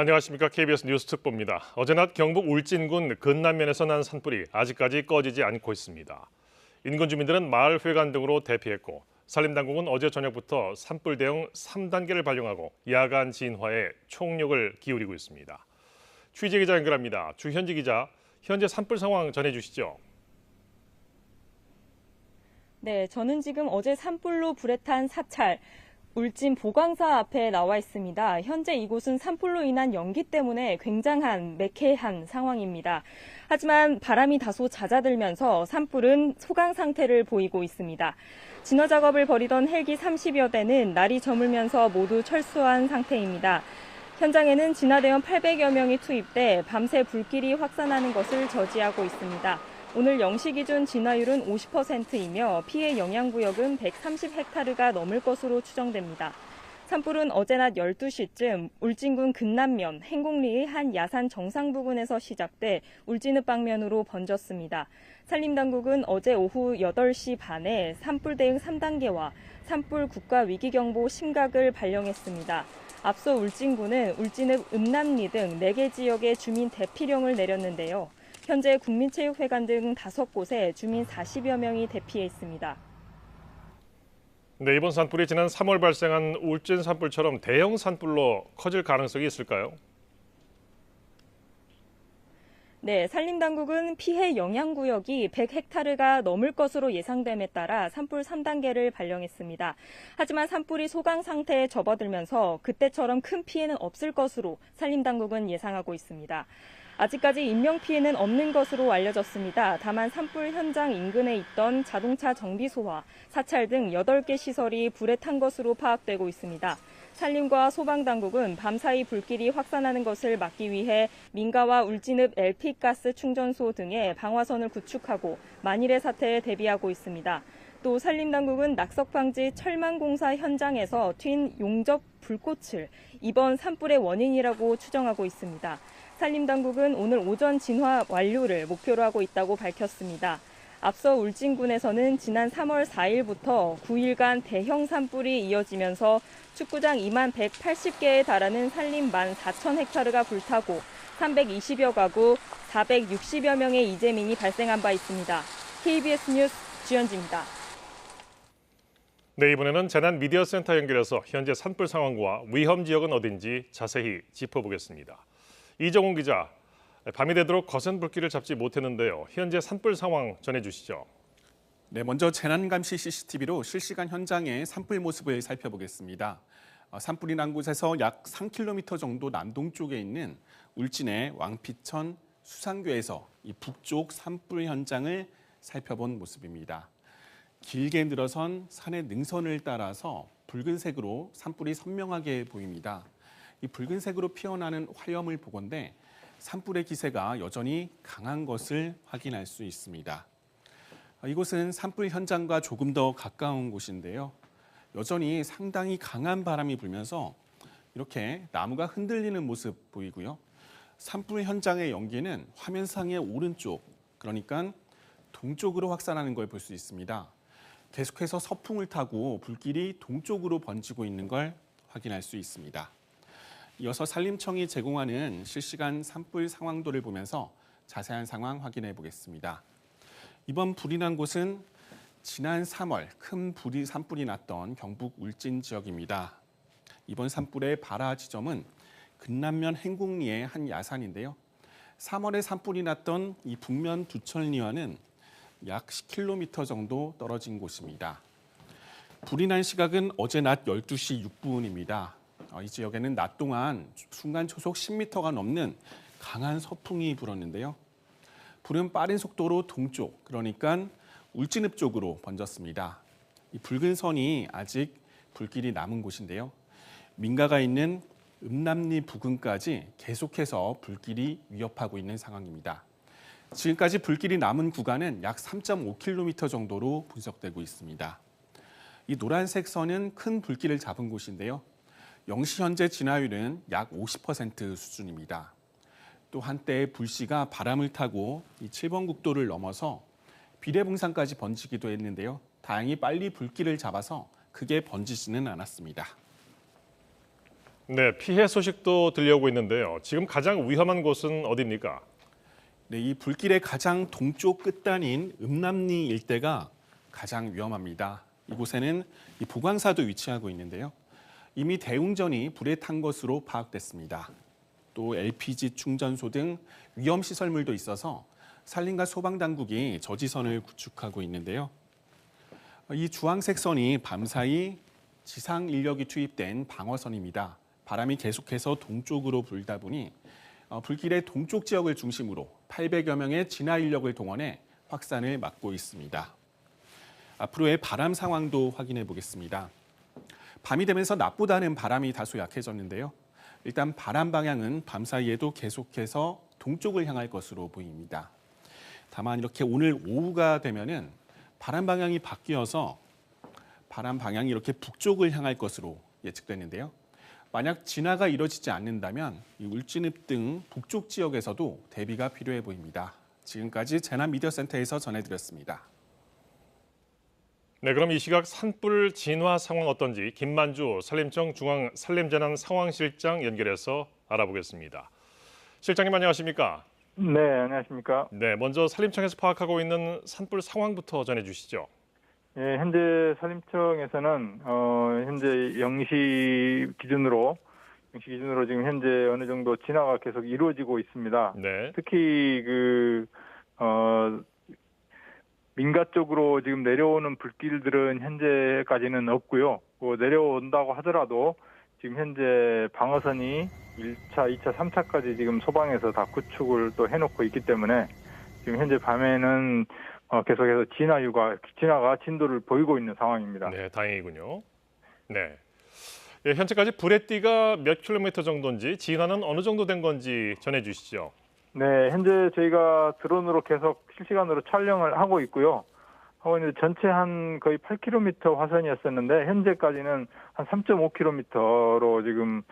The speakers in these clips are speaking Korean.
안녕하십니까. KBS 뉴스 특보입니다. 어제 낮 경북 울진군 근남면에서 난 산불이 아직까지 꺼지지 않고 있습니다. 인근 주민들은 마을 회관 등으로 대피했고 산림당국은 어제 저녁부터 산불 대응 3단계를 발령하고 야간 진화에 총력을 기울이고 있습니다. 취재 기자 연결합니다. 주현지 기자, 현재 산불 상황 전해주시죠. 네, 저는 지금 어제 산불로 불에 탄 사찰 울진 보광사 앞에 나와 있습니다. 현재 이곳은 산불로 인한 연기 때문에 굉장한 매캐한 상황입니다. 하지만 바람이 다소 잦아들면서 산불은 소강 상태를 보이고 있습니다. 진화 작업을 벌이던 헬기 30여 대는 날이 저물면서 모두 철수한 상태입니다. 현장에는 진화대원 800여 명이 투입돼 밤새 불길이 확산하는 것을 저지하고 있습니다. 오늘 0시 기준 진화율은 50%이며 피해 영향구역은 130헥타르가 넘을 것으로 추정됩니다. 산불은 어제 낮 12시쯤 울진군 근남면 행곡리의 한 야산 정상 부근에서 시작돼 울진읍 방면으로 번졌습니다. 산림당국은 어제 오후 8시 반에 산불 대응 3단계와 산불 국가위기경보 심각을 발령했습니다. 앞서 울진군은 울진읍 음남리 등 4개 지역에 주민 대피령을 내렸는데요. 현재 국민체육회관 등 5곳에 주민 40여 명이 대피해 있습니다. 네, 이번 산불이 지난 3월 발생한 울진 산불처럼 대형 산불로 커질 가능성이 있을까요? 네, 산림당국은 피해 영향구역이 100헥타르가 넘을 것으로 예상됨에 따라 산불 3단계를 발령했습니다. 하지만 산불이 소강 상태에 접어들면서 그때처럼 큰 피해는 없을 것으로 산림당국은 예상하고 있습니다. 아직까지 인명피해는 없는 것으로 알려졌습니다. 다만 산불 현장 인근에 있던 자동차 정비소와 사찰 등 8개 시설이 불에 탄 것으로 파악되고 있습니다. 산림과 소방당국은 밤사이 불길이 확산하는 것을 막기 위해 민가와 울진읍 LP가스 충전소 등의 방화선을 구축하고 만일의 사태에 대비하고 있습니다. 또 산림당국은 낙석방지 철망공사 현장에서 튄 용접 불꽃을 이번 산불의 원인이라고 추정하고 있습니다. 산림당국은 오늘 오전 진화 완료를 목표로 하고 있다고 밝혔습니다. 앞서 울진군에서는 지난 3월 4일부터 9일간 대형 산불이 이어지면서 축구장 2만 180개에 달하는 산림 14,000헥타르가 불타고 320여 가구 460여 명의 이재민이 발생한 바 있습니다. KBS 뉴스 주현지입니다. 네, 이번에는 재난미디어센터 연결해서 현재 산불 상황과 위험 지역은 어딘지 자세히 짚어보겠습니다. 이정훈 기자, 밤이 되도록 거센 불길을 잡지 못했는데요. 현재 산불 상황 전해주시죠. 네, 먼저 재난감시 CCTV로 실시간 현장의 산불 모습을 살펴보겠습니다. 산불이 난 곳에서 약 3km 정도 남동쪽에 있는 울진의 왕피천 수산교에서 이 북쪽 산불 현장을 살펴본 모습입니다. 길게 늘어선 산의 능선을 따라서 붉은색으로 산불이 선명하게 보입니다. 이 붉은색으로 피어나는 화염을 보건대 산불의 기세가 여전히 강한 것을 확인할 수 있습니다. 이곳은 산불 현장과 조금 더 가까운 곳인데요. 여전히 상당히 강한 바람이 불면서 이렇게 나무가 흔들리는 모습 보이고요. 산불 현장의 연기는 화면상의 오른쪽, 그러니까 동쪽으로 확산하는 걸 볼 수 있습니다. 계속해서 서풍을 타고 불길이 동쪽으로 번지고 있는 걸 확인할 수 있습니다. 이어서 산림청이 제공하는 실시간 산불 상황도를 보면서 자세한 상황 확인해 보겠습니다. 이번 불이 난 곳은 지난 3월 큰 산불이 났던 경북 울진 지역입니다. 이번 산불의 발화 지점은 근남면 행곡리의 한 야산인데요. 3월에 산불이 났던 이 북면 두천리와는 약 10km 정도 떨어진 곳입니다. 불이 난 시각은 어제 낮 12시 6분입니다. 이 지역에는 낮 동안 순간 초속 10m가 넘는 강한 서풍이 불었는데요. 불은 빠른 속도로 동쪽, 그러니까 울진읍 쪽으로 번졌습니다. 이 붉은 선이 아직 불길이 남은 곳인데요. 민가가 있는 음남리 부근까지 계속해서 불길이 위협하고 있는 상황입니다. 지금까지 불길이 남은 구간은 약 3.5km 정도로 분석되고 있습니다. 이 노란색 선은 큰 불길을 잡은 곳인데요. 0시 현재 진화율은 약 50% 수준입니다. 또 한때 불씨가 바람을 타고 이 7번 국도를 넘어서 비례봉산까지 번지기도 했는데요. 다행히 빨리 불길을 잡아서 크게 번지지는 않았습니다. 네, 피해 소식도 들려오고 있는데요. 지금 가장 위험한 곳은 어디입니까? 네, 이 불길의 가장 동쪽 끝단인 음남리 일대가 가장 위험합니다. 이곳에는 이 보광사도 위치하고 있는데요. 이미 대웅전이 불에 탄 것으로 파악됐습니다. 또 LPG 충전소 등 위험 시설물도 있어서 산림과 소방당국이 저지선을 구축하고 있는데요. 이 주황색 선이 밤사이 지상 인력이 투입된 방어선입니다. 바람이 계속해서 동쪽으로 불다 보니 불길의 동쪽 지역을 중심으로 800여 명의 진화 인력을 동원해 확산을 막고 있습니다. 앞으로의 바람 상황도 확인해 보겠습니다. 밤이 되면서 낮보다는 바람이 다소 약해졌는데요. 일단 바람 방향은 밤사이에도 계속해서 동쪽을 향할 것으로 보입니다. 다만 이렇게 오늘 오후가 되면은 바람 방향이 바뀌어서 바람 방향이 이렇게 북쪽을 향할 것으로 예측되는데요. 만약 진화가 이뤄지지 않는다면 이 울진읍 등 북쪽 지역에서도 대비가 필요해 보입니다. 지금까지 재난미디어센터에서 전해드렸습니다. 네, 그럼 이 시각 산불 진화 상황 어떤지 김만주 산림청 중앙 산림재난상황실장 연결해서 알아보겠습니다. 실장님 안녕하십니까? 네, 안녕하십니까? 네, 먼저 산림청에서 파악하고 있는 산불 상황부터 전해주시죠. 예, 현재 산림청에서는 현재 0시 기준으로 지금 현재 어느 정도 진화가 계속 이루어지고 있습니다. 네, 특히 민가 쪽으로 지금 내려오는 불길들은 현재까지는 없고요. 내려온다고 하더라도 지금 현재 방어선이 1차, 2차, 3차까지 지금 소방에서 다 구축을 또 해놓고 있기 때문에 지금 현재 밤에는 계속해서 진화가 진도를 보이고 있는 상황입니다. 네, 다행이군요. 네, 예, 현재까지 불의 띠가 몇 킬로미터 정도인지 진화는 어느 정도 된 건지 전해주시죠. 네, 현재 저희가 드론으로 계속 실시간으로 촬영을 하고 있고요. 하고 있는데 전체 한 거의 8km 화선이었었는데 현재까지는 한 3.5km로 지금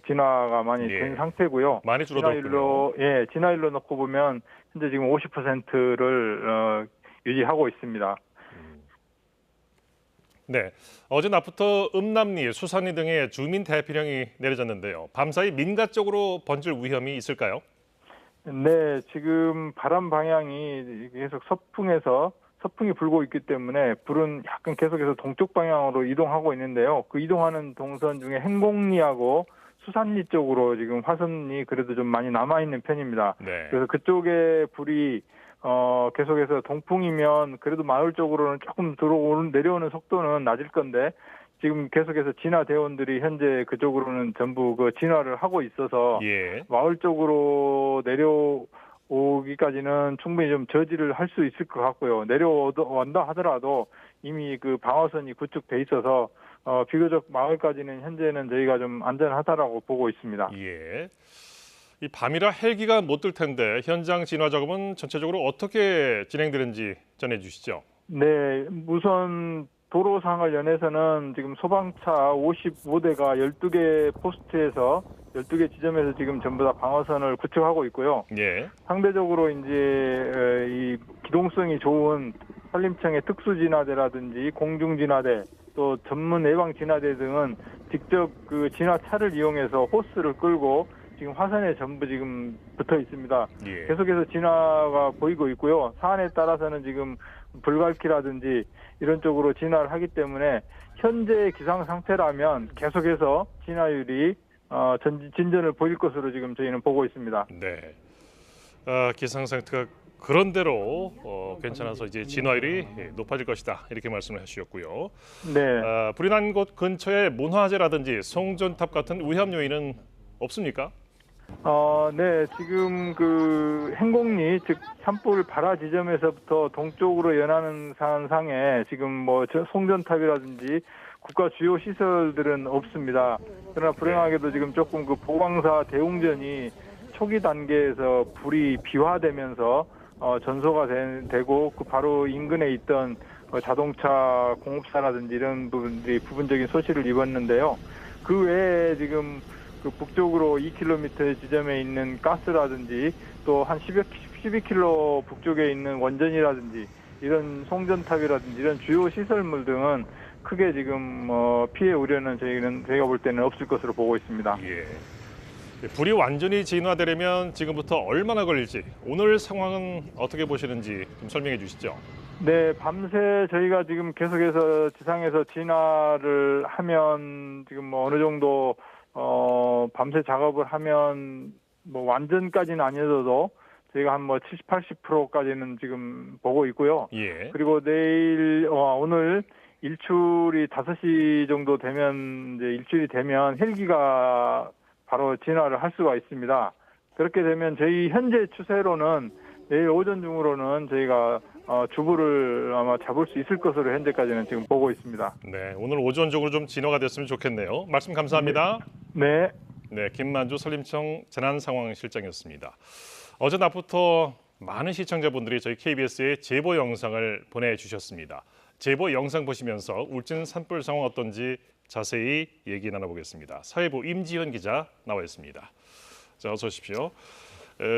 진화가 많이 예. 된 상태고요. 많이 줄어들었군요. 진화율로 놓고 보면 현재 지금 50%를 유지하고 있습니다. 네, 어제 낮부터 음남리, 수산리 등의 주민 대피령이 내려졌는데요. 밤사이 민가 쪽으로 번질 위험이 있을까요? 네, 지금 바람 방향이 계속 서풍이 불고 있기 때문에 불은 약간 계속해서 동쪽 방향으로 이동하고 있는데요. 그 이동하는 동선 중에 행곡리하고 수산리 쪽으로 지금 화선이 그래도 좀 많이 남아있는 편입니다. 네. 그래서 그쪽에 불이 계속해서 동풍이면 그래도 마을 쪽으로는 조금 내려오는 속도는 낮을 건데 지금 계속해서 진화 대원들이 현재 그쪽으로는 전부 진화를 하고 있어서 예. 마을 쪽으로 내려오기까지는 충분히 좀 저지를 할 수 있을 것 같고요. 내려온다 하더라도 이미 그 방어선이 구축돼 있어서 비교적 마을까지는 현재는 저희가 좀 안전하다라고 보고 있습니다. 예. 이 밤이라 헬기가 못 들 텐데 현장 진화 작업은 전체적으로 어떻게 진행되는지 전해주시죠. 네, 우선 도로 상황을 연해서는 지금 소방차 55대가 12개 포스트에서 12개 지점에서 지금 전부 다 방어선을 구축하고 있고요. 예. 상대적으로 이제 이 기동성이 좋은 산림청의 특수진화대라든지 공중진화대 또 전문 예방진화대 등은 직접 그 진화차를 이용해서 호스를 끌고 지금 화산에 전부 지금 붙어 있습니다. 예. 계속해서 진화가 보이고 있고요. 사안에 따라서는 지금 불갈키라든지 이런 쪽으로 진화를 하기 때문에 현재 기상 상태라면 계속해서 진화율이 진전을 보일 것으로 지금 저희는 보고 있습니다. 네. 기상 상태가 그런대로 괜찮아서 이제 진화율이 높아질 것이다 이렇게 말씀을 하셨고요. 네. 불이 난 곳 근처에 문화재라든지 송전탑 같은 위험 요인은 없습니까? 네, 지금 그 행곡리, 즉 산불 발화 지점에서부터 동쪽으로 연하는 산상에 지금 뭐 송전탑이라든지 국가 주요 시설들은 없습니다. 그러나 불행하게도 지금 조금 그 보광사 대웅전이 초기 단계에서 불이 비화되면서 전소가 되고 그 바로 인근에 있던 자동차 공업사라든지 이런 부분들이 부분적인 소실을 입었는데요. 그 외에 지금 그 북쪽으로 2km 지점에 있는 가스라든지 또 한 12km 북쪽에 있는 원전이라든지 이런 송전탑이라든지 이런 주요 시설물 등은 크게 지금 피해 우려는 저희가 볼 때는 없을 것으로 보고 있습니다. 예. 불이 완전히 진화되려면 지금부터 얼마나 걸릴지 오늘 상황은 어떻게 보시는지 좀 설명해 주시죠. 네, 밤새 저희가 지금 계속해서 지상에서 진화를 하면 지금 뭐 어느 정도 밤새 작업을 하면 뭐 완전까지는 아니어도 저희가 한 뭐 70, 80%까지는 지금 보고 있고요. 예. 그리고 오늘 일출이 5시 정도 되면 이제 일출이 되면 헬기가 바로 진화를 할 수가 있습니다. 그렇게 되면 저희 현재 추세로는 내일 오전 중으로는 저희가 주부를 아마 잡을 수 있을 것으로 현재까지는 지금 보고 있습니다. 네, 오늘 오전 쪽으로 좀 진화가 됐으면 좋겠네요. 말씀 감사합니다. 네. 네, 김만주 산림청 재난상황실장이었습니다. 어제 낮부터 많은 시청자분들이 저희 KBS에 제보 영상을 보내주셨습니다. 제보 영상 보시면서 울진 산불 상황 어떤지 자세히 얘기 나눠보겠습니다. 사회부 임지현 기자 나와 있습니다. 자, 어서 오십시오.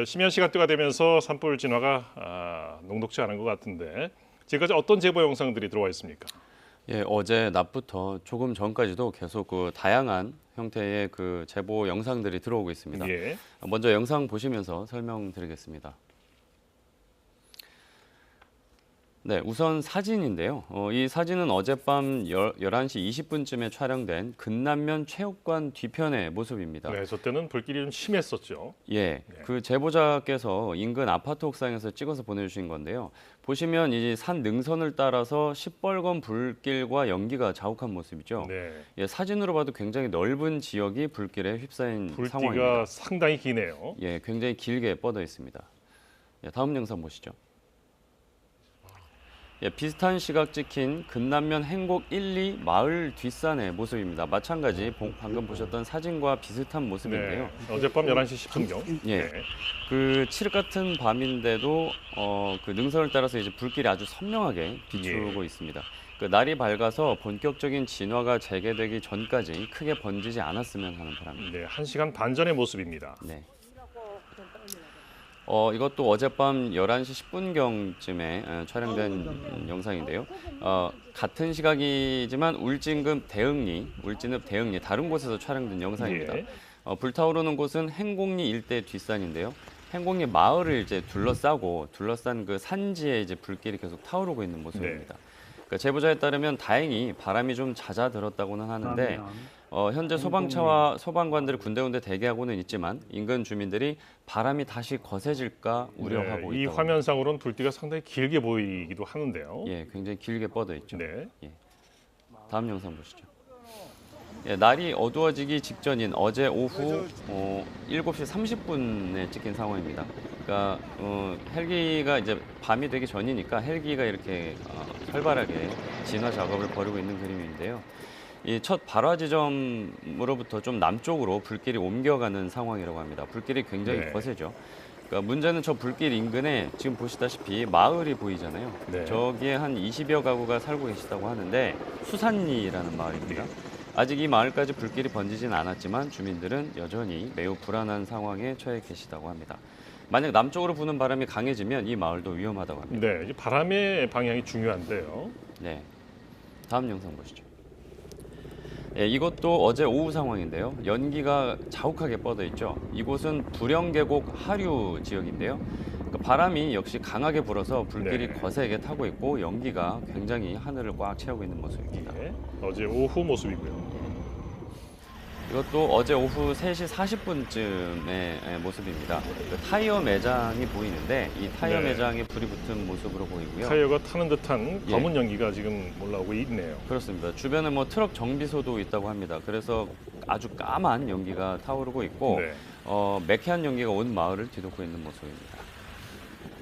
심야 시간대가 되면서 산불 진화가 녹록지 않은 것 같은데 지금까지 어떤 제보 영상들이 들어와 있습니까? 예, 어제 낮부터 조금 전까지도 계속 그 다양한 형태의 그 제보 영상들이 들어오고 있습니다. 예. 먼저 영상 보시면서 설명드리겠습니다. 네, 우선 사진인데요. 이 사진은 어젯밤 11시 20분쯤에 촬영된 근남면 체육관 뒤편의 모습입니다. 네, 저 때는 불길이 좀 심했었죠. 예, 그 제보자께서 인근 아파트 옥상에서 찍어서 보내주신 건데요. 보시면 이 산 능선을 따라서 시뻘건 불길과 연기가 자욱한 모습이죠. 네. 예, 사진으로 봐도 굉장히 넓은 지역이 불길에 휩싸인 불길가 상황입니다. 상당히 기네요. 예, 굉장히 길게 뻗어 있습니다. 예, 다음 영상 보시죠. 예, 비슷한 시각 찍힌 근남면 행곡 1, 2 마을 뒷산의 모습입니다. 마찬가지 방금 보셨던 사진과 비슷한 모습인데요. 네, 어젯밤 11시 10분경. 예. 그 칠흑 같은 밤인데도 그 능선을 따라서 이제 불길이 아주 선명하게 비추고 있습니다. 그 날이 밝아서 본격적인 진화가 재개되기 전까지 크게 번지지 않았으면 하는 바람입니다. 네, 1시간 반 전의 모습입니다. 네. 이것도 어젯밤 11시 10분경쯤에 촬영된 영상인데요. 같은 시각이지만 울진읍 대흥리 다른 곳에서 촬영된 영상입니다. 예. 불타오르는 곳은 행곡리 일대 뒷산인데요. 행곡리 마을을 이제 둘러싼 그 산지에 이제 불길이 계속 타오르고 있는 모습입니다. 그러니까 제보자에 따르면 다행히 바람이 좀 잦아들었다고는 하는데 현재 소방차와 소방관들이 군데군데 대기하고는 있지만 인근 주민들이 바람이 다시 거세질까 우려하고 네, 이 있다고 화면상으로는 불길가 상당히 길게 보이기도 하는데요. 예, 굉장히 길게 뻗어 있죠. 네. 다음 영상 보시죠. 예, 날이 어두워지기 직전인 어제 오후 7시 30분에 찍힌 상황입니다. 그러니까 헬기가 이제 밤이 되기 전이니까 헬기가 이렇게 활발하게 진화 작업을 벌이고 있는 그림인데요. 이 첫 발화 지점으로부터 좀 남쪽으로 불길이 옮겨가는 상황이라고 합니다. 불길이 굉장히 네. 거세죠. 그러니까 문제는 저 불길 인근에 지금 보시다시피 마을이 보이잖아요. 네. 저기에 한 20여 가구가 살고 계시다고 하는데 수산리라는 마을입니다. 아직 이 마을까지 불길이 번지진 않았지만 주민들은 여전히 매우 불안한 상황에 처해 계시다고 합니다. 만약 남쪽으로 부는 바람이 강해지면 이 마을도 위험하다고 합니다. 네, 이 바람의 방향이 중요한데요. 네, 다음 영상 보시죠. 예, 이것도 어제 오후 상황인데요. 연기가 자욱하게 뻗어 있죠. 이곳은 부령계곡 하류 지역인데요. 그러니까 바람이 역시 강하게 불어서 불길이 네. 거세게 타고 있고 연기가 굉장히 하늘을 꽉 채우고 있는 모습입니다. 네, 어제 오후 모습이고요. 이것도 어제 오후 3시 40분쯤의 모습입니다. 그 타이어 매장이 보이는데 이 타이어 네. 매장에 불이 붙은 모습으로 보이고요. 타이어가 타는 듯한 예. 검은 연기가 지금 올라오고 있네요. 그렇습니다. 주변에 뭐 트럭 정비소도 있다고 합니다. 그래서 아주 까만 연기가 타오르고 있고 네. 매캐한 연기가 온 마을을 뒤덮고 있는 모습입니다.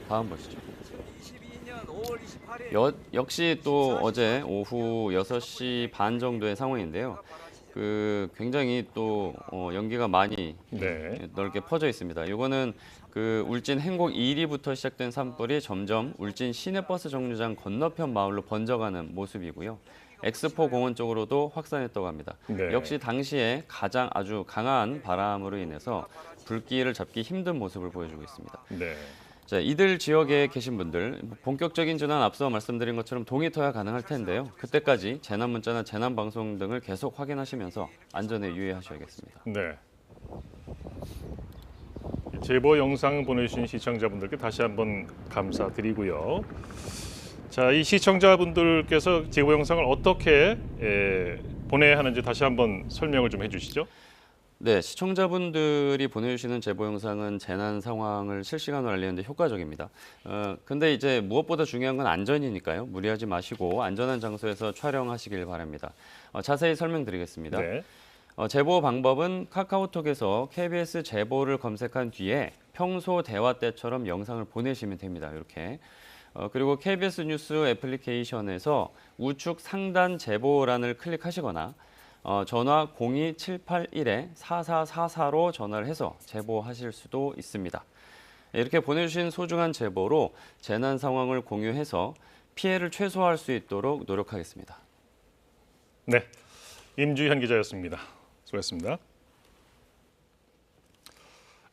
다음 보시죠. 역시 또 어제 오후 6시 반 정도의 상황인데요. 그 굉장히 또 연기가 많이 네. 넓게 퍼져 있습니다. 이거는 그 울진 행곡 1위부터 시작된 산불이 점점 울진 시내버스 정류장 건너편 마을로 번져가는 모습이고요. 엑스포 공원 쪽으로도 확산했다고 합니다. 네. 역시 당시에 가장 아주 강한 바람으로 인해서 불길을 잡기 힘든 모습을 보여주고 있습니다. 네. 자, 이들 지역에 계신 분들 본격적인 재난 앞서 말씀드린 것처럼 동의 투하 가능할 텐데요. 그때까지 재난 문자나 재난 방송 등을 계속 확인하시면서 안전에 유의하셔야겠습니다. 네. 제보 영상 보내주신 시청자분들께 다시 한번 감사드리고요. 자, 이 시청자분들께서 제보 영상을 어떻게 보내야 하는지 다시 한번 설명을 좀 해주시죠. 네, 시청자분들이 보내주시는 제보 영상은 재난 상황을 실시간으로 알리는데 효과적입니다. 근데 이제 무엇보다 중요한 건 안전이니까요. 무리하지 마시고 안전한 장소에서 촬영하시길 바랍니다. 자세히 설명드리겠습니다. 네. 제보 방법은 카카오톡에서 KBS 제보를 검색한 뒤에 평소 대화 때처럼 영상을 보내시면 됩니다. 이렇게. 그리고 KBS 뉴스 애플리케이션에서 우측 상단 제보란을 클릭하시거나 전화 02781-4444로 전화를 해서 제보하실 수도 있습니다. 이렇게 보내주신 소중한 제보로 재난 상황을 공유해서 피해를 최소화할 수 있도록 노력하겠습니다. 네, 임주현 기자였습니다. 수고했습니다.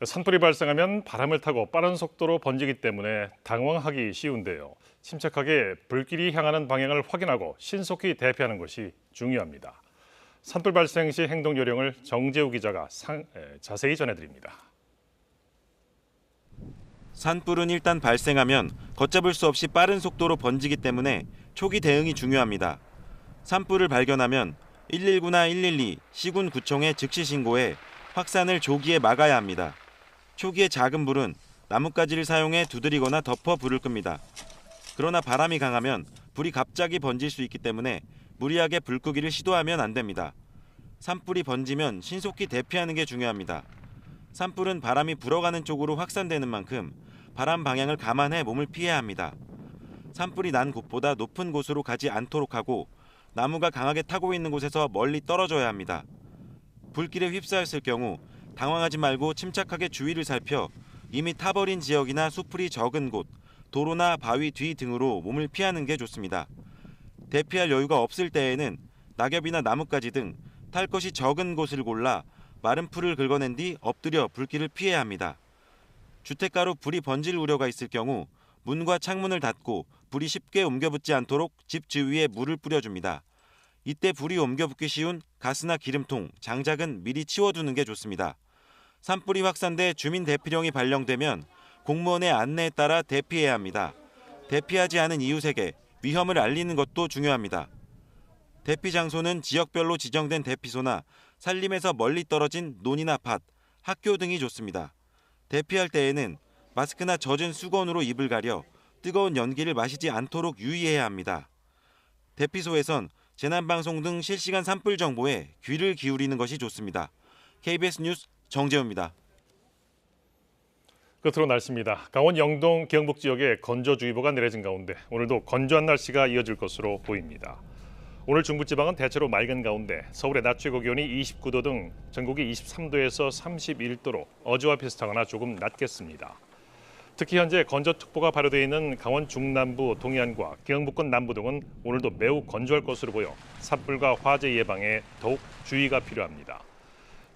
산불이 발생하면 바람을 타고 빠른 속도로 번지기 때문에 당황하기 쉬운데요. 침착하게 불길이 향하는 방향을 확인하고 신속히 대피하는 것이 중요합니다. 산불 발생 시 행동 요령을 정재우 기자가 자세히 전해드립니다. 산불은 일단 발생하면 걷잡을 수 없이 빠른 속도로 번지기 때문에 초기 대응이 중요합니다. 산불을 발견하면 119나 112, 시군구청에 즉시 신고해 확산을 조기에 막아야 합니다. 초기에 작은 불은 나뭇가지를 사용해 두드리거나 덮어 불을 끕니다. 그러나 바람이 강하면 불이 갑자기 번질 수 있기 때문에 무리하게 불 끄기를 시도하면 안 됩니다. 산불이 번지면 신속히 대피하는 게 중요합니다. 산불은 바람이 불어가는 쪽으로 확산되는 만큼 바람 방향을 감안해 몸을 피해야 합니다. 산불이 난 곳보다 높은 곳으로 가지 않도록 하고 나무가 강하게 타고 있는 곳에서 멀리 떨어져야 합니다. 불길에 휩싸였을 경우 당황하지 말고 침착하게 주위를 살펴 이미 타버린 지역이나 수풀이 적은 곳, 도로나 바위 뒤 등으로 몸을 피하는 게 좋습니다. 대피할 여유가 없을 때에는 낙엽이나 나뭇가지 등 탈 것이 적은 곳을 골라 마른 풀을 긁어낸 뒤 엎드려 불길을 피해야 합니다. 주택가로 불이 번질 우려가 있을 경우 문과 창문을 닫고 불이 쉽게 옮겨붙지 않도록 집 주위에 물을 뿌려줍니다. 이때 불이 옮겨붙기 쉬운 가스나 기름통, 장작은 미리 치워두는 게 좋습니다. 산불이 확산돼 주민 대피령이 발령되면 공무원의 안내에 따라 대피해야 합니다. 대피하지 않은 이웃에게 위험을 알리는 것도 중요합니다. 대피 장소는 지역별로 지정된 대피소나 산림에서 멀리 떨어진 논이나 밭, 학교 등이 좋습니다. 대피할 때에는 마스크나 젖은 수건으로 입을 가려 뜨거운 연기를 마시지 않도록 유의해야 합니다. 대피소에선 재난방송 등 실시간 산불 정보에 귀를 기울이는 것이 좋습니다. KBS 뉴스 정재우입니다. 끝으로 날씨입니다. 강원 영동, 경북 지역에 건조주의보가 내려진 가운데 오늘도 건조한 날씨가 이어질 것으로 보입니다. 오늘 중부지방은 대체로 맑은 가운데 서울의 낮 최고 기온이 29도 등 전국이 23도에서 31도로 어제와 비슷하거나 조금 낮겠습니다. 특히 현재 건조특보가 발효되어 있는 강원 중남부, 동해안과 경북권 남부 등은 오늘도 매우 건조할 것으로 보여 산불과 화재 예방에 더욱 주의가 필요합니다.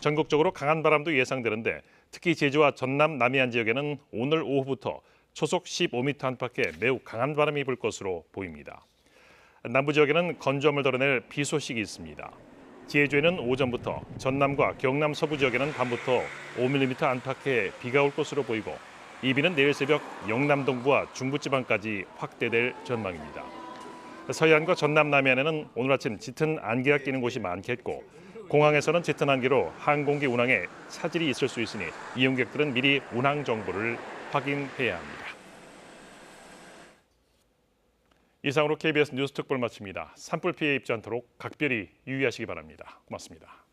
전국적으로 강한 바람도 예상되는데 특히 제주와 전남, 남해안 지역에는 오늘 오후부터 초속 15m 안팎의 매우 강한 바람이 불 것으로 보입니다. 남부 지역에는 건조함을 덜어낼 비 소식이 있습니다. 제주에는 오전부터, 전남과 경남 서부 지역에는 밤부터 5mm 안팎의 비가 올 것으로 보이고 이 비는 내일 새벽 영남 동부와 중부지방까지 확대될 전망입니다. 서해안과 전남 남해안에는 오늘 아침 짙은 안개가 끼는 곳이 많겠고 공항에서는 짙은 안개로 항공기 운항에 차질이 있을 수 있으니 이용객들은 미리 운항 정보를 확인해야 합니다. 이상으로 KBS 뉴스 특보를 마칩니다. 산불 피해 입지 않도록 각별히 유의하시기 바랍니다. 고맙습니다.